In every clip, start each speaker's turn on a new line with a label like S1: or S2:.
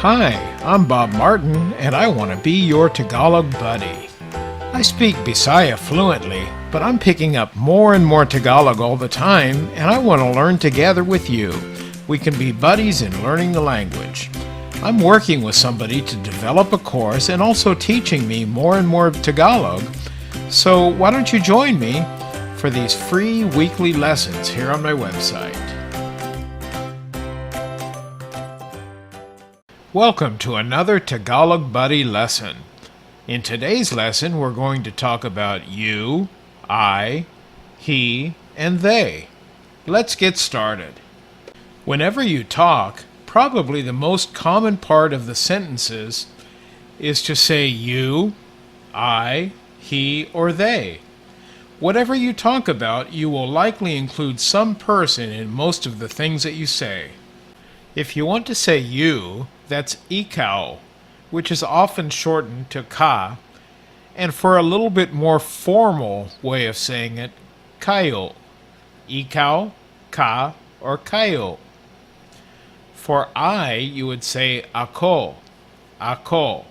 S1: Hi, I'm Bob Martin, and I want to be your Tagalog buddy. I speak Bisaya fluently, but I'm picking up more and more Tagalog all the time, and I want to learn together with you. We can be buddies in learning the language. I'm working with somebody to develop a course and also teaching me more and more Tagalog, so why don't you join me for these free weekly lessons here on my website. Welcome to another Tagalog Buddy lesson. In today's lesson, we're going to talk about you, I, he, and they. Let's get started. Whenever you talk, probably the most common part of the sentences is to say you, I, he, or they. Whatever you talk about, you will likely include some person in most of the things that you say. If you want to say you, that's ikaw, which is often shortened to ka, and for a little bit more formal way of saying it, kayo. Ikaw, ka, or kayo. For I, you would say ako, ako.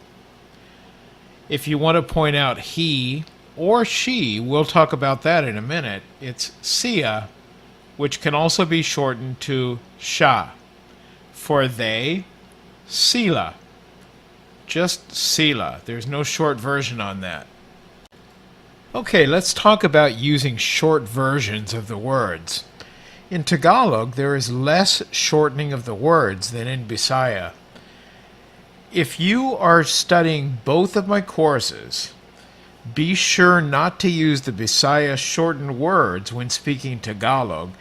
S1: If you want to point out he or she, we'll talk about that in a minute, it's siya, which can also be shortened to siya. For they, sila. Just sila. There's no short version on that. Okay, let's talk about using short versions of the words. In Tagalog, there is less shortening of the words than in Bisaya. If you are studying both of my courses, be sure not to use the Bisaya shortened words when speaking Tagalog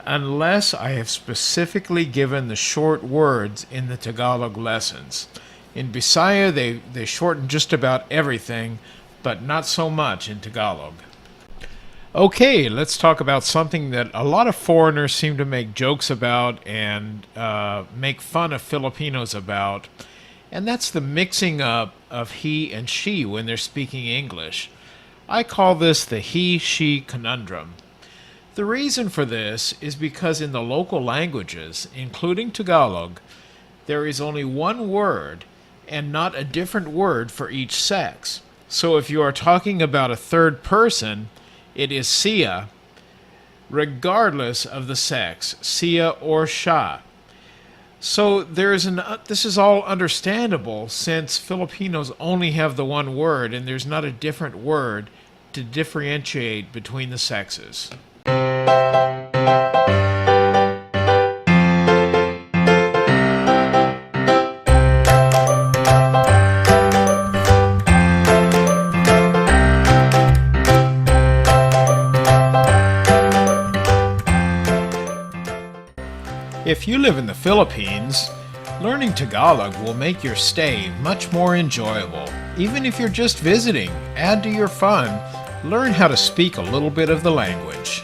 S1: unless I have specifically given the short words in the Tagalog lessons. In Bisaya, they shorten just about everything, but not so much in Tagalog. Okay, let's talk about something that a lot of foreigners seem to make jokes about and make fun of Filipinos about, and that's the mixing up of he and she when they're speaking English. I call this the he-she conundrum. The reason for this is because in the local languages, including Tagalog, there is only one word and not a different word for each sex. So if you are talking about a third person, it is siya, regardless of the sex, siya or siya. So this is all understandable since Filipinos only have the one word and there's not a different word to differentiate between the sexes. If you live in the Philippines, learning Tagalog will make your stay much more enjoyable. Even if you're just visiting, add to your fun, learn how to speak a little bit of the language.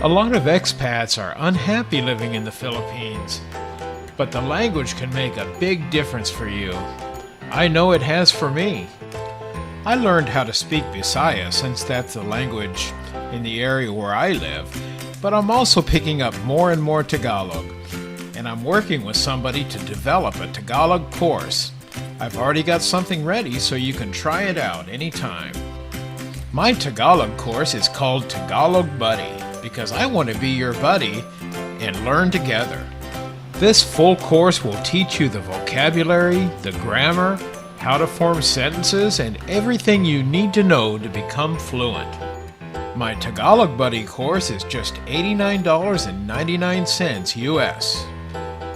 S1: A lot of expats are unhappy living in the Philippines, but the language can make a big difference for you. I know it has for me. I learned how to speak Bisaya since that's the language in the area where I live, but I'm also picking up more and more Tagalog, and I'm working with somebody to develop a Tagalog course. I've already got something ready so you can try it out anytime. My Tagalog course is called Tagalog Buddy because I want to be your buddy and learn together. This full course will teach you the vocabulary, the grammar, how to form sentences, and everything you need to know to become fluent. My Tagalog Buddy course is just $89.99 US.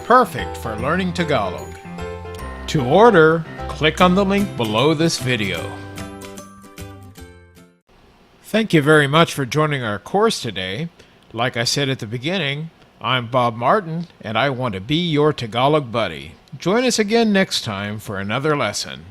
S1: Perfect for learning Tagalog. To order, click on the link below this video. Thank you very much for joining our course today. Like I said at the beginning, I'm Bob Martin, and I want to be your Tagalog buddy. Join us again next time for another lesson.